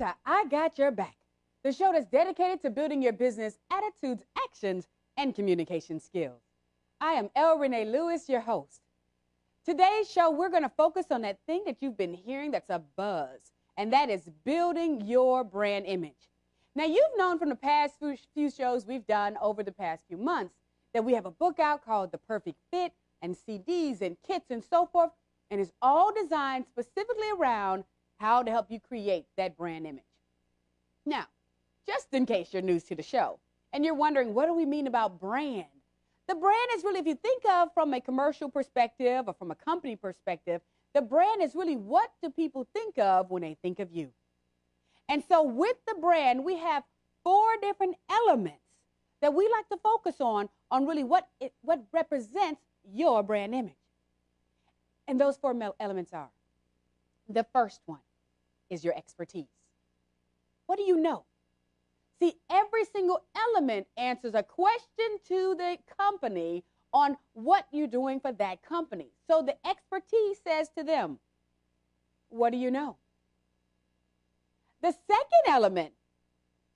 to I Got Your Back, the show that's dedicated to building your business attitudes, actions, and communication skills. I am LRenee Lewis, your host. Today's show, we're going to focus on that thing that you've been hearing that's a buzz, and that is building your brand image. Now, you've known from the past few shows we've done over the past few months that we have a book out called The Perfect Fit, and CDs and kits and so forth, and it's all designed specifically around how to help you create that brand image. Now, just in case you're new to the show and you're wondering, what do we mean about brand? The brand is really, if you think of from a commercial perspective or from a company perspective, the brand is really what do people think of when they think of you. And so with the brand, we have 4 different elements that we like to focus on really what represents your brand image. And those 4 elements are, the first one is your expertise. What do you know? See, every single element answers a question to the company on what you're doing for that company. So the expertise says to them, what do you know? The second element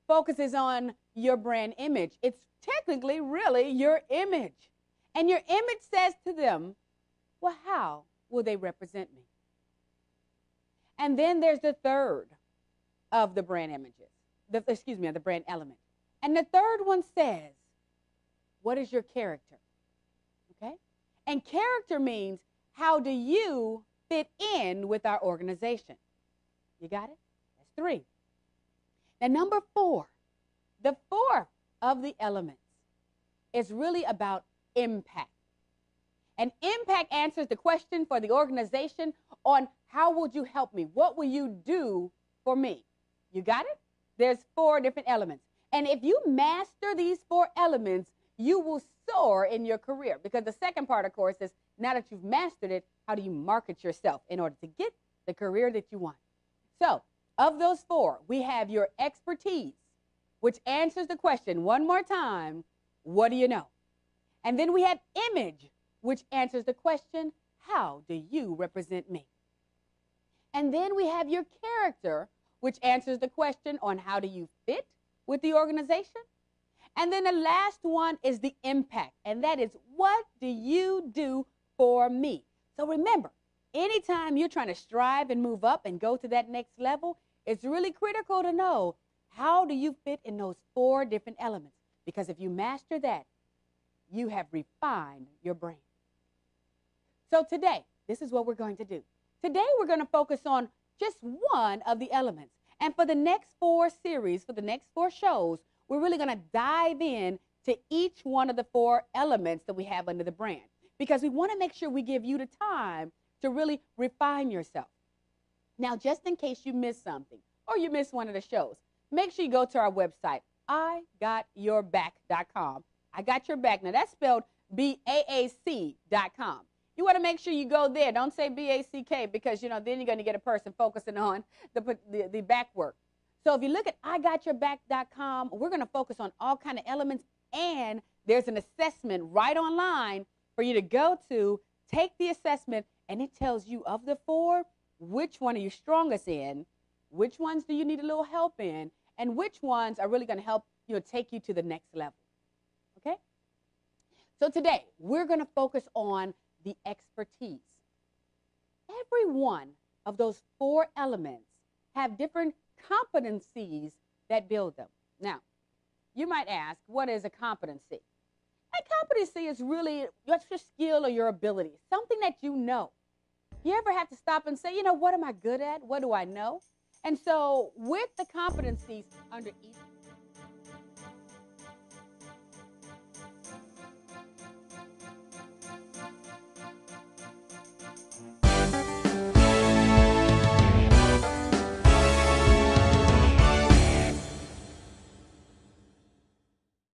focuses on your brand image. It's technically really your image. And your image says to them, well, how will they represent me? And then there's the third of the brand images, the brand element. And the third one says, what is your character? Okay? And character means, how do you fit in with our organization? You got it? That's 3. Now, number 4, the 4th of the elements is really about impact. And impact answers the question for the organization on how would you help me? What will you do for me? You got it? There's 4 different elements. And if you master these 4 elements, you will soar in your career. Because the second part, of course, is now that you've mastered it, how do you market yourself in order to get the career that you want? So, of those 4, we have your expertise, which answers the question one more time, what do you know? And then we have image, which answers the question, how do you represent me? And then we have your character, which answers the question on how do you fit with the organization? And then the last one is the impact, and that is, what do you do for me? So remember, anytime you're trying to strive and move up and go to that next level, it's really critical to know, how do you fit in those 4 different elements? Because if you master that, you have refined your brand. So today, this is what we're going to do. Today, we're going to focus on just one of the elements. And for the next 4 series, for the next 4 shows, we're really going to dive in to each one of the 4 elements that we have under the brand. Because we want to make sure we give you the time to really refine yourself. Now, just in case you missed something or you missed one of the shows, make sure you go to our website, igotyourback.com. I got your back. Now, that's spelled BAAC.com. You want to make sure you go there. Don't say BACK because, then you're going to get a person focusing on the back work. So if you look at igotyourback.com, we're going to focus on all kind of elements, and there's an assessment right online for you to go to, take the assessment, and it tells you of the 4, which one are you strongest in, which ones do you need a little help in, and which ones are really going to help take you to the next level. Okay? So today, we're going to focus on the expertise. Every one of those 4 elements have different competencies that build them. Now, you might ask, what is a competency? A competency is really what's your skill or your ability, something that you know. You ever have to stop and say, what am I good at? What do I know? And so with the competencies under each